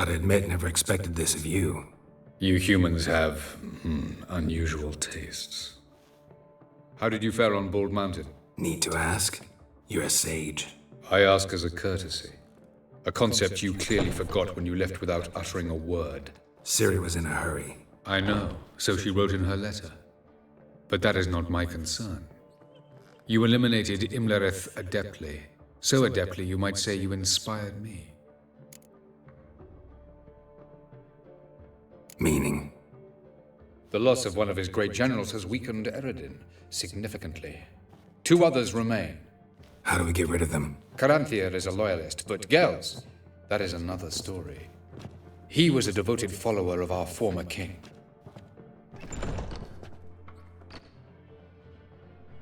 Gotta admit, never expected this of you. You humans have, unusual tastes. How did you fare on Bald Mountain? Need to ask? You're a sage. I ask as a courtesy. A concept you clearly forgot when you left without uttering a word. Ciri was in a hurry. I know, so she wrote in her letter. But that is not my concern. You eliminated Imlerith adeptly. So adeptly, you might say you inspired me. Meaning? The loss of one of his great generals has weakened Eredin significantly. 2 others remain. How do we get rid of them? Caranthier is a loyalist, but Gels, that is another story. He was a devoted follower of our former king.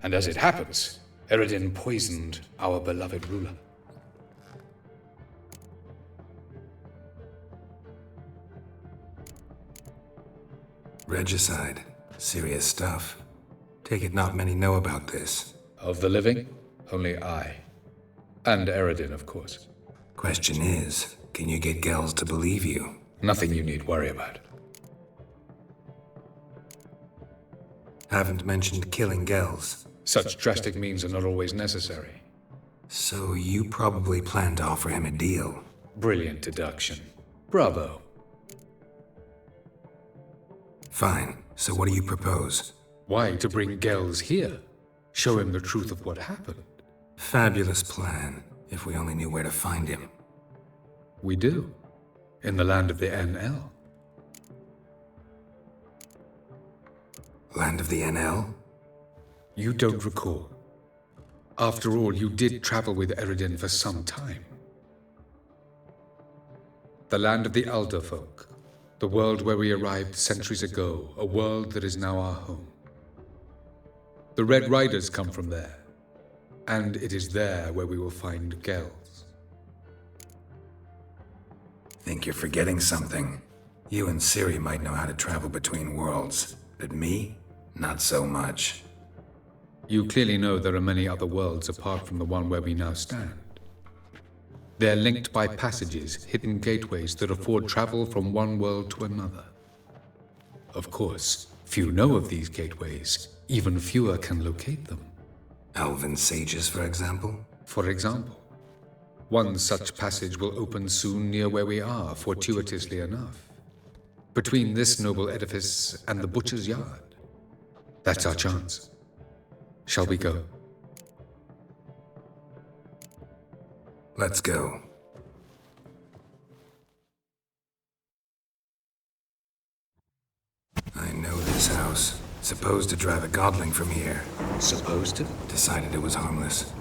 And as it happens, Eredin poisoned our beloved ruler. Regicide. Serious stuff. Take it not many know about this. Of the living, only I. And Eredin, of course. Question is, can you get Gels to believe you? Nothing you need worry about. Haven't mentioned killing Gels. Such drastic means are not always necessary. So you probably plan to offer him a deal. Brilliant deduction. Bravo. Fine. So what do you propose? Why, to bring Gels here? Show him the truth of what happened. Fabulous plan, if we only knew where to find him. We do. In the land of the NL. Land of the NL? You don't recall. After all, you did travel with Eredin for some time. The land of the Elder folk. The world where we arrived centuries ago. A world that is now our home. The Red Riders come from there. And it is there where we will find Gels. Think you're forgetting something. You and Ciri might know how to travel between worlds, but me? Not so much. You clearly know there are many other worlds apart from the one where we now stand. They're linked by passages, hidden gateways that afford travel from one world to another. Of course, few know of these gateways. Even fewer can locate them. Elven sages, for example? For example. One such passage will open soon near where we are, fortuitously enough. Between this noble edifice and the butcher's yard. That's our chance. Shall we go? Let's go. I know this house. Supposed to drive a godling from here. Supposed to? Decided it was harmless.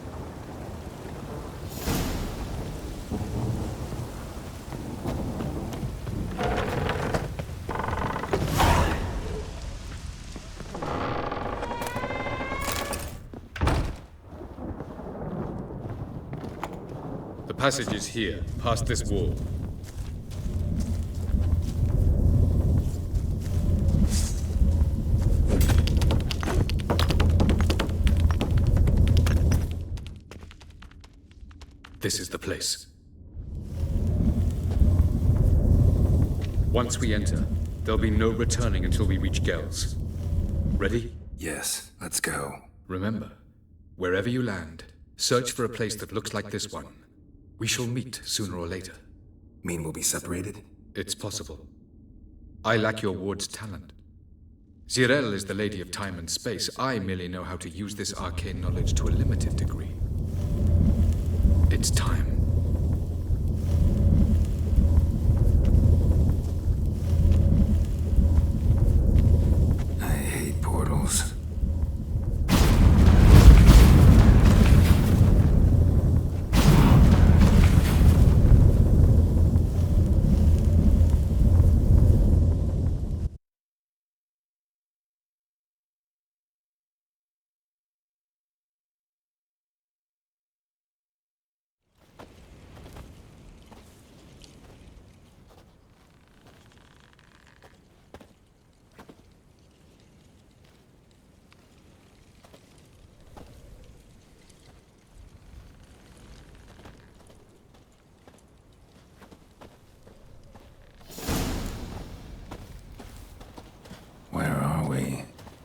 The passage is here, past this wall. This is the place. Once we enter, there'll be no returning until we reach Gels. Ready? Yes, let's go. Remember, wherever you land, search for a place that looks like this one. We shall meet sooner or later. Mean we'll be separated? It's possible. I lack your ward's talent. Zirel is the lady of time and space. I merely know how to use this arcane knowledge to a limited degree. It's time. I hate portals.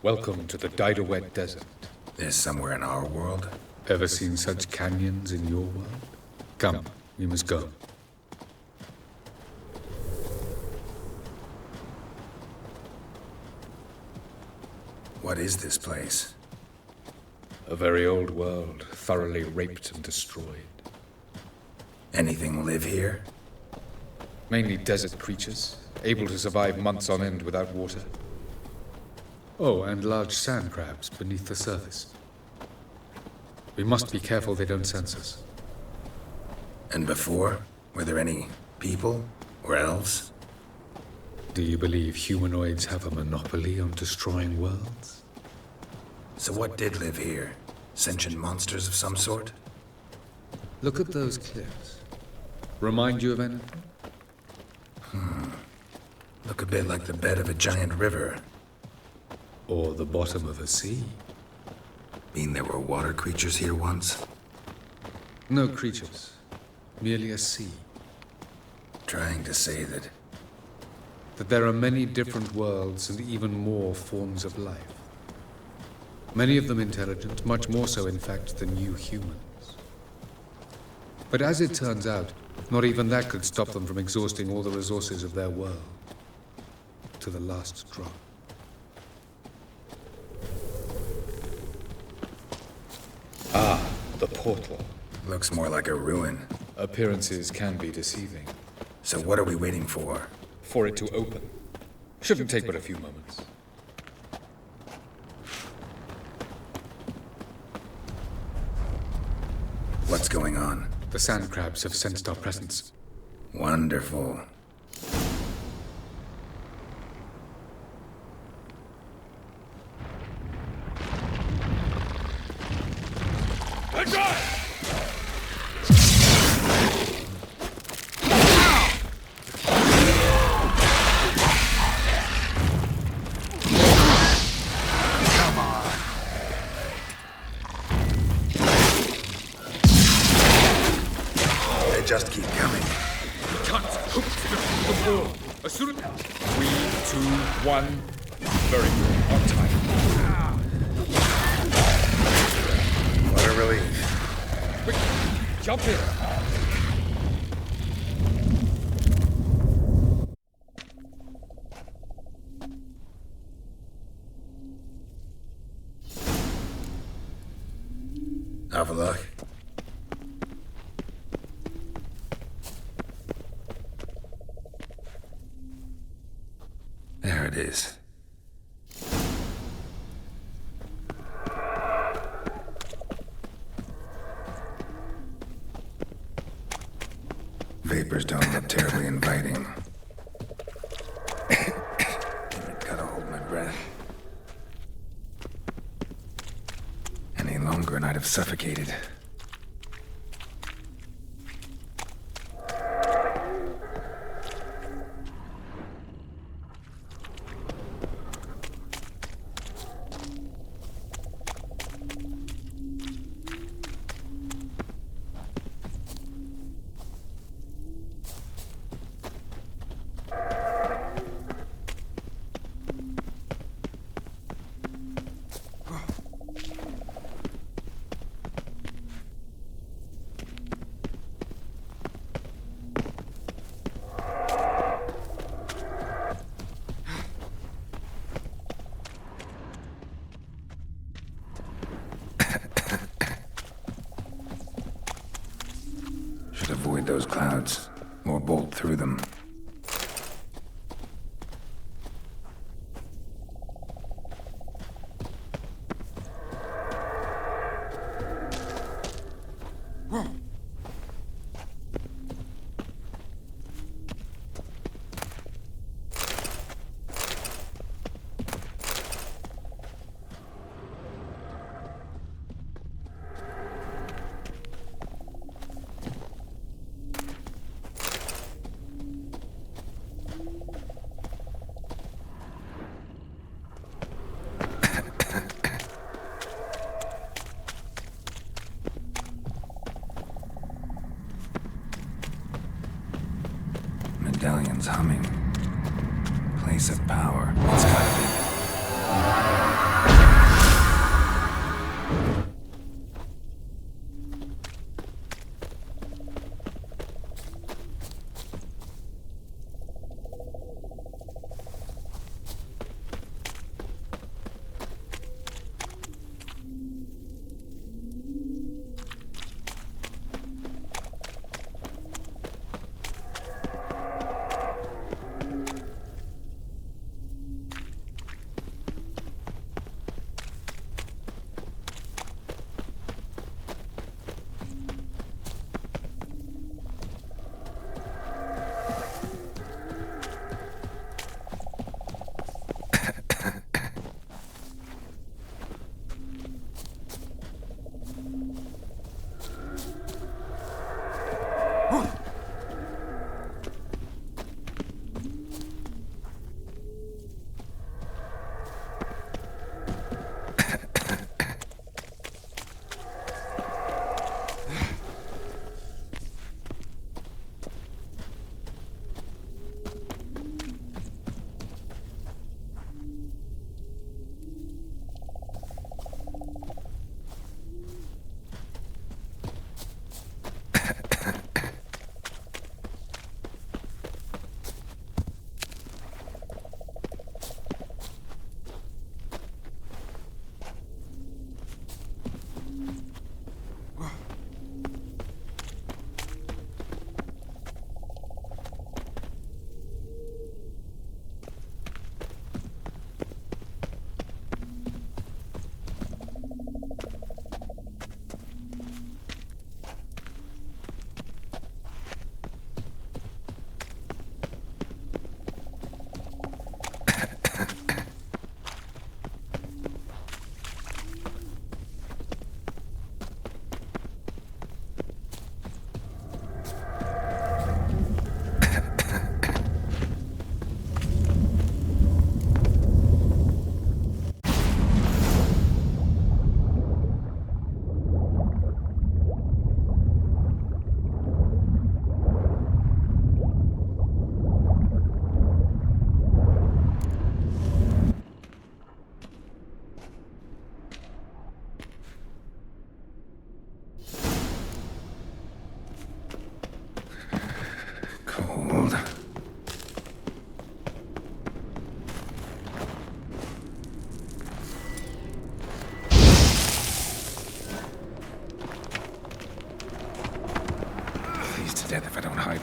Welcome to the Diderwet Desert. This somewhere in our world? Ever seen such canyons in your world? Come, we must go. What is this place? A very old world, thoroughly raped and destroyed. Anything live here? Mainly desert creatures, able to survive months on end without water. Oh, and large sand crabs beneath the surface. We must be careful they don't sense us. And before? Were there any people? Or elves? Do you believe humanoids have a monopoly on destroying worlds? So what did live here? Sentient monsters of some sort? Look at those cliffs. Remind you of anything? Look a bit like the bed of a giant river. Or the bottom of a sea? Mean there were water creatures here once? No creatures. Merely a sea. Trying to say that There are many different worlds and even more forms of life. Many of them intelligent, much more so in fact than you humans. But as it turns out, not even that could stop them from exhausting all the resources of their world. To the last drop. Ah, the portal. looks more like a ruin. Appearances can be deceiving. So what are we waiting for? For it to open. Shouldn't take but a few moments. What's going on? The sand crabs have sensed our presence. Wonderful. Just keep coming. We can't hook before. As soon as 3, 2, 1. Very good. On time. What a relief. Quick, jump in. Have a look. There it is. Vapors don't look terribly inviting. Gotta hold my breath. Any longer and I'd have suffocated. Avoid those clouds, or bolt through them. Medallions humming. Place of power. It's gotta be.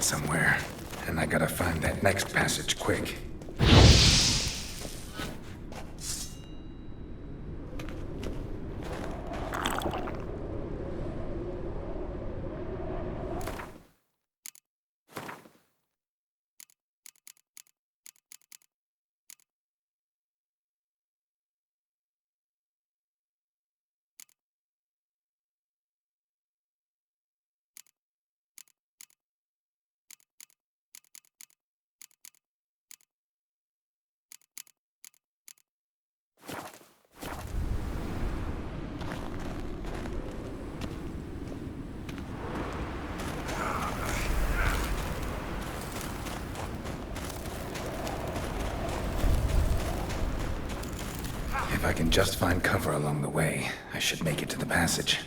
somewhere, and I gotta find that next passage quick. If I can just find cover along the way, I should make it to the passage.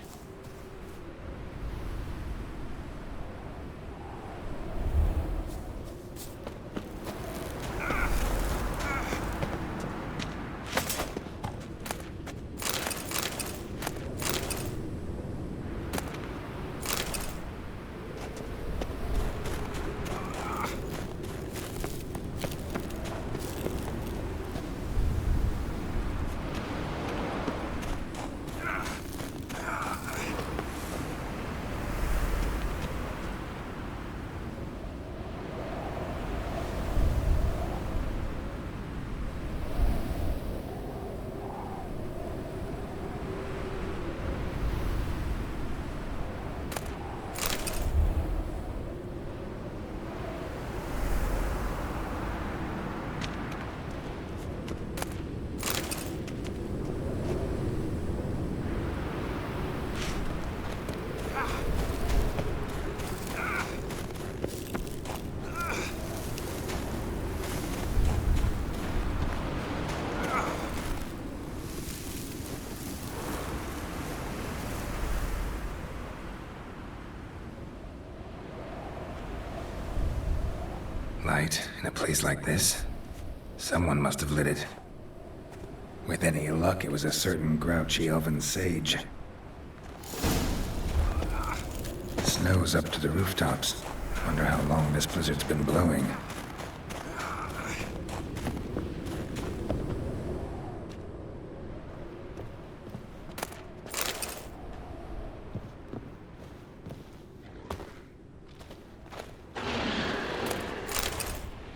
Light in a place like this? Someone must have lit it. With any luck, it was a certain grouchy elven sage. Snow's up to the rooftops. Wonder how long this blizzard's been blowing.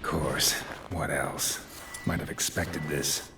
Course. What else? Might have expected this.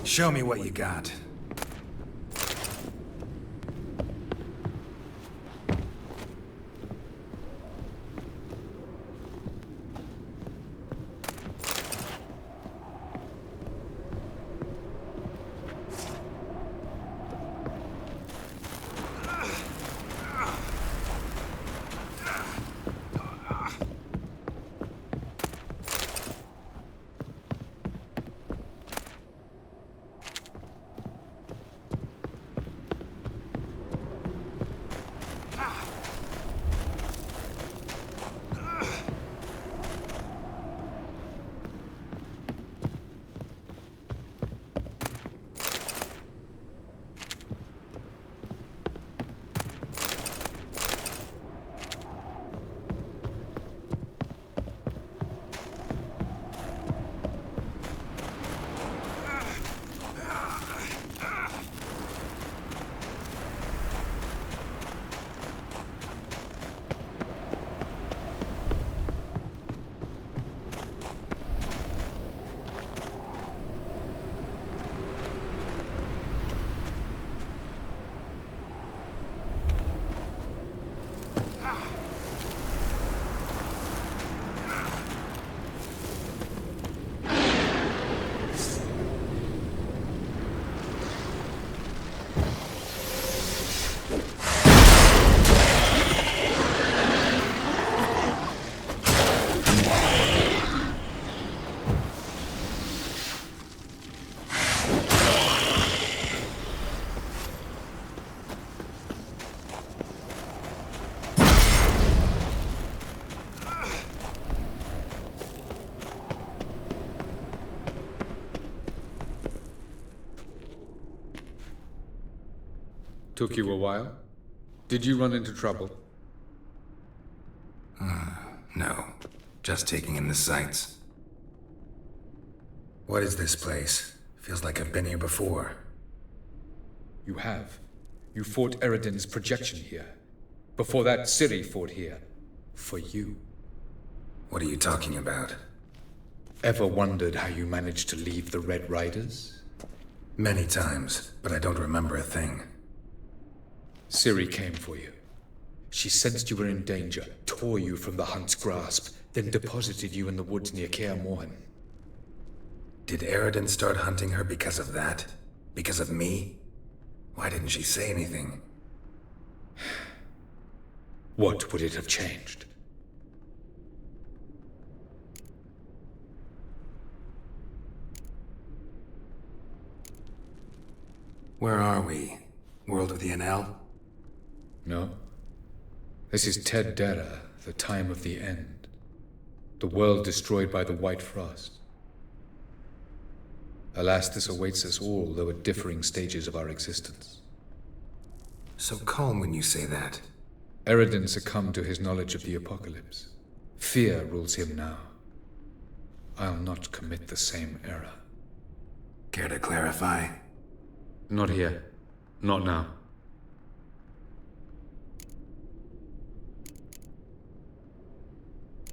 Show me what you got. Took you a while? Did you run into trouble? No. Just taking in the sights. What is this place? Feels like I've been here before. You have. You fought Eredin's projection here. Before that, Ciri fought here. For you. What are you talking about? Ever wondered how you managed to leave the Red Riders? Many times, but I don't remember a thing. Ciri came for you. She sensed you were in danger, tore you from the Hunt's grasp, then deposited you in the woods near Kaer Morhen. Did Eredin start hunting her because of that? Because of me? Why didn't she say anything? What would it have changed? Where are we? World of the NL? No. This is Ted Dera, the time of the end. The world destroyed by the White Frost. Alas, this awaits us all, though at differing stages of our existence. So calm when you say that. Eredin succumbed to his knowledge of the apocalypse. Fear rules him now. I'll not commit the same error. Care to clarify? Not here. Not now.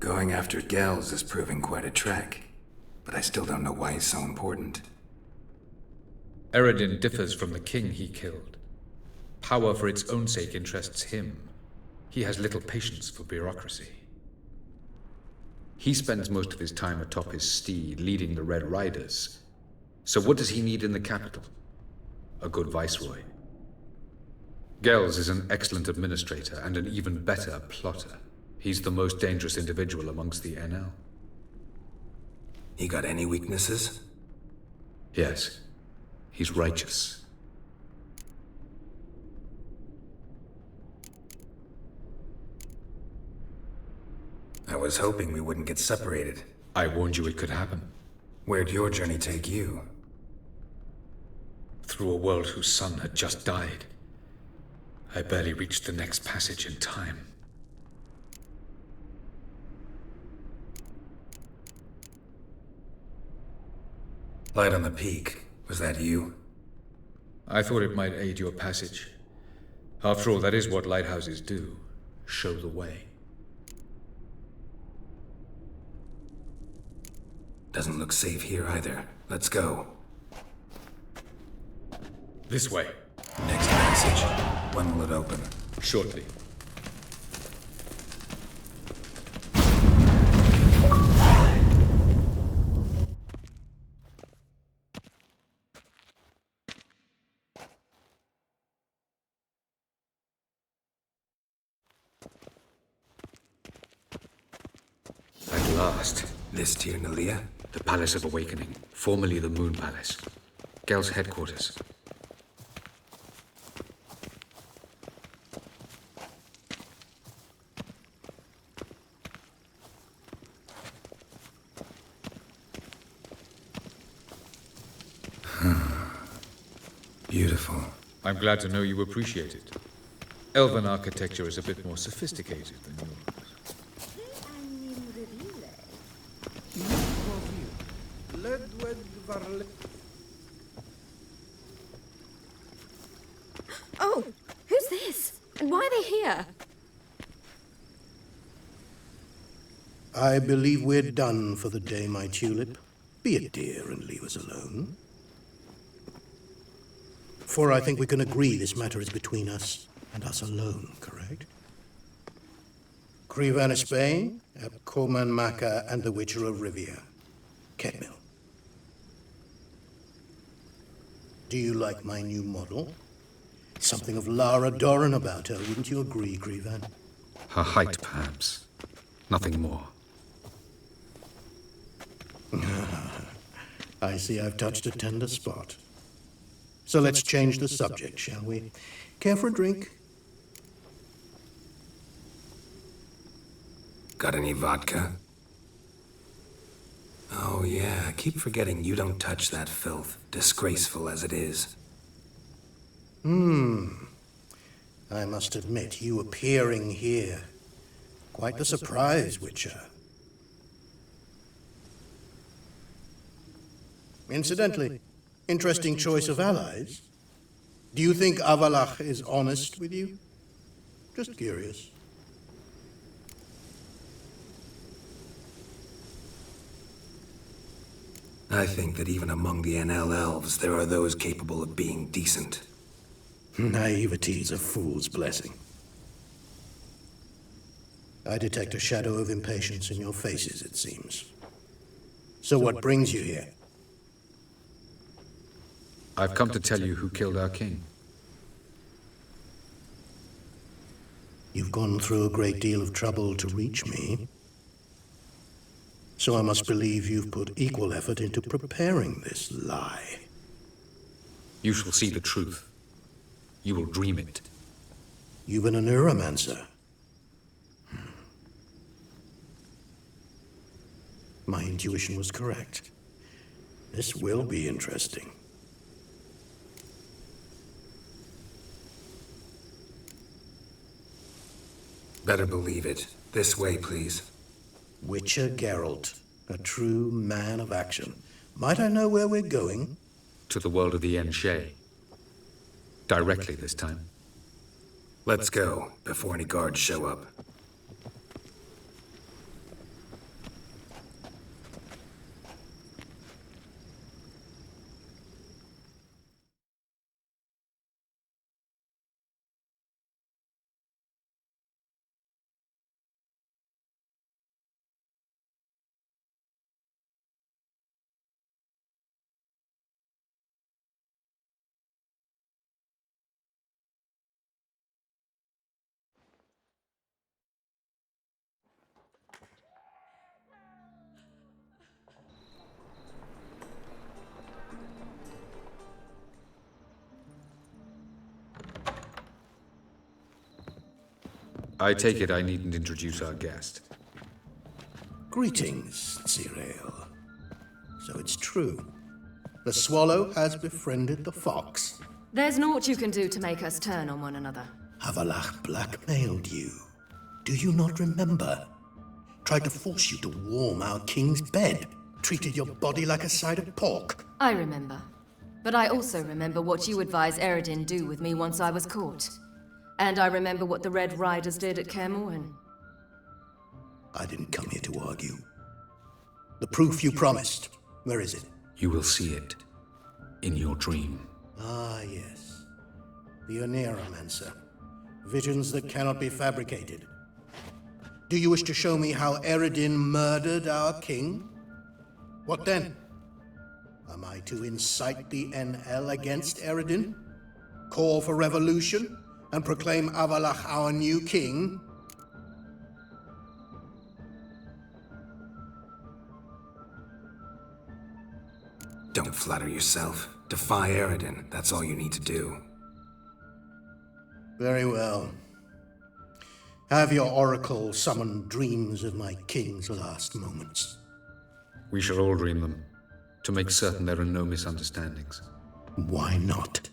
Going after Gels is proving quite a trek, but I still don't know why he's so important. Eredin differs from the king he killed. Power for its own sake interests him. He has little patience for bureaucracy. He spends most of his time atop his steed, leading the Red Riders. So what does he need in the capital? A good viceroy. Gels is an excellent administrator and an even better plotter. He's the most dangerous individual amongst the NL. He got any weaknesses? Yes. He's righteous. I was hoping we wouldn't get separated. I warned you it could happen. Where'd your journey take you? Through a world whose son had just died. I barely reached the next passage in time. Light on the peak. Was that you? I thought it might aid your passage. After all, that is what lighthouses do. Show the way. Doesn't look safe here either. Let's go. This way. Next passage. When will it open? Shortly. At last. This Tir Nalia? The Palace of Awakening, formerly the Moon Palace. Gel's headquarters. Beautiful. I'm glad to know you appreciate it. Elven architecture is a bit more sophisticated than yours. Oh, who's this? And why are they here? I believe we're done for the day, my tulip. Be a dear and leave us alone. For I think we can agree this matter is between us and us alone, correct? Krivan of Spain, Koman Maka, and the Witcher of Rivia. Ketmil. Do you like my new model? Something of Lara Doran about her, wouldn't you agree, Krivan? Her height, perhaps. Nothing more. I see I've touched a tender spot. So let's change the subject, shall we? Care for a drink? Got any vodka? Oh yeah, I keep forgetting you don't touch that filth, disgraceful as it is. I must admit, you appearing here, quite the surprise, Witcher. Incidentally, interesting choice of allies. Do you think Avallac'h is honest with you? Just curious. I think that even among the NL elves, there are those capable of being decent. Naivety is a fool's blessing. I detect a shadow of impatience in your faces, it seems. So what brings you here? I've come to tell you who killed our king. You've gone through a great deal of trouble to reach me. So I must believe you've put equal effort into preparing this lie. You shall see the truth. You will dream it. You've been a neuromancer. My intuition was correct. This will be interesting. Better believe it. This way, please. Witcher Geralt, a true man of action. Might I know where we're going? To the world of the Enshe. Directly this time. Let's go, before any guards show up. I take it I needn't introduce our guest. Greetings, Ciri. So it's true. The swallow has befriended the fox. There's naught you can do to make us turn on one another. Avallac'h blackmailed you. Do you not remember? Tried to force you to warm our king's bed. Treated your body like a side of pork. I remember. But I also remember what you advised Eredin do with me once I was caught. And I remember what the Red Riders did at Kaer Morhen. I didn't come here to argue. The proof you promised, where is it? You will see it. In your dream. Ah, yes. The Oneiromancer. Visions that cannot be fabricated. Do you wish to show me how Eredin murdered our king? What then? Am I to incite the NL against Eredin? Call for revolution? And proclaim Avallac'h our new king? Don't flatter yourself. Defy Eredin. That's all you need to do. Very well. Have your oracle summon dreams of my king's last moments. We shall all dream them, to make certain there are no misunderstandings. Why not?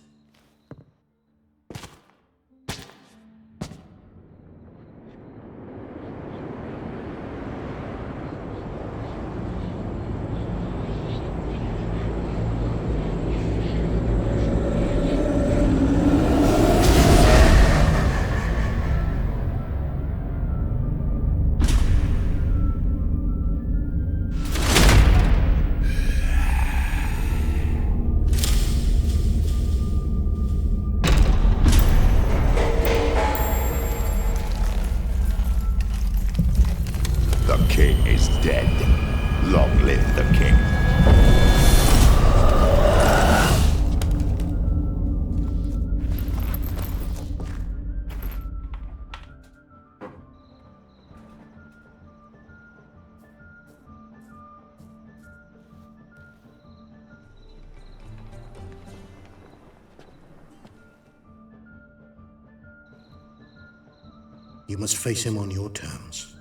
You must face him on your terms.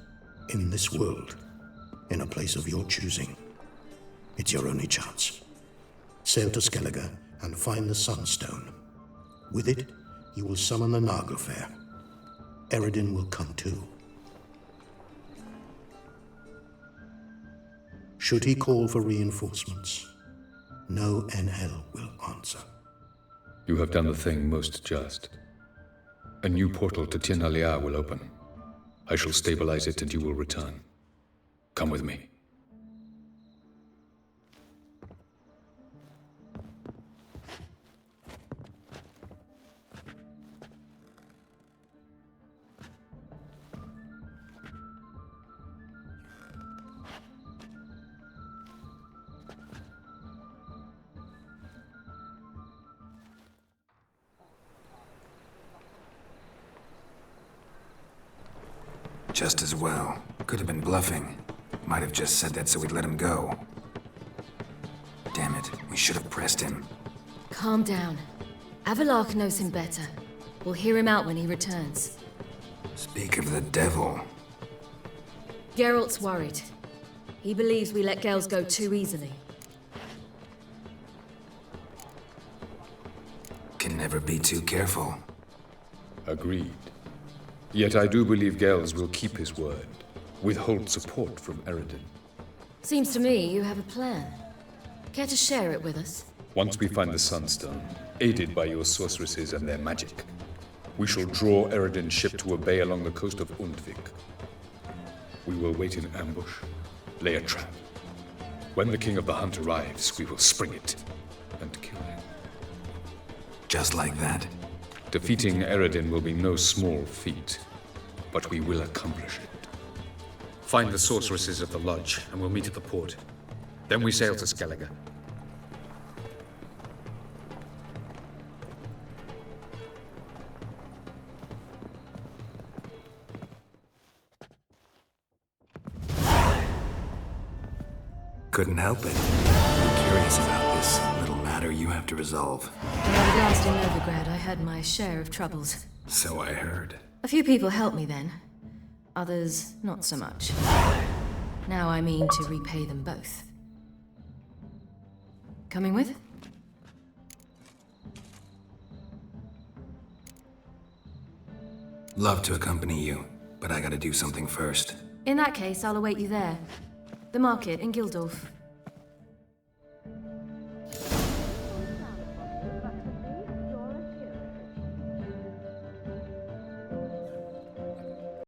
In this world. In a place of your choosing. It's your only chance. Sail to Skellige and find the Sunstone. With it, You will summon the Naga Fair. Eredin will come too. Should he call for reinforcements, no NL will answer. You have done the thing most just. A new portal to Tinalia will open. I shall stabilize it and you will return. Come with me. Just as well. Could have been bluffing. Might have just said that so we'd let him go. Damn it, we should have pressed him. Calm down. Avalark knows him better. We'll hear him out when he returns. Speak of the devil. Geralt's worried. He believes we let girls go too easily. Can never be too careful. Agreed. Yet I do believe Gels will keep his word. Withhold support from Eredin. Seems to me you have a plan. Care to share it with us? Once we find the Sunstone, aided by your sorceresses and their magic, we shall draw Eredin's ship to a bay along the coast of Undvik. We will wait in ambush, lay a trap. When the King of the Hunt arrives, we will spring it and kill him. Just like that? Defeating Eredin will be no small feat, but we will accomplish it. Find the sorceresses of the lodge, and we'll meet at the port. Then we sail to Skellige. Couldn't help it. I'm curious about this little matter you have to resolve. When I was last in Novigrad, I had my share of troubles. So I heard. A few people helped me then. Others, not so much. Now I mean to repay them both. Coming with? Love to accompany you, but I gotta do something first. In that case, I'll await you there. The market in Gildorf.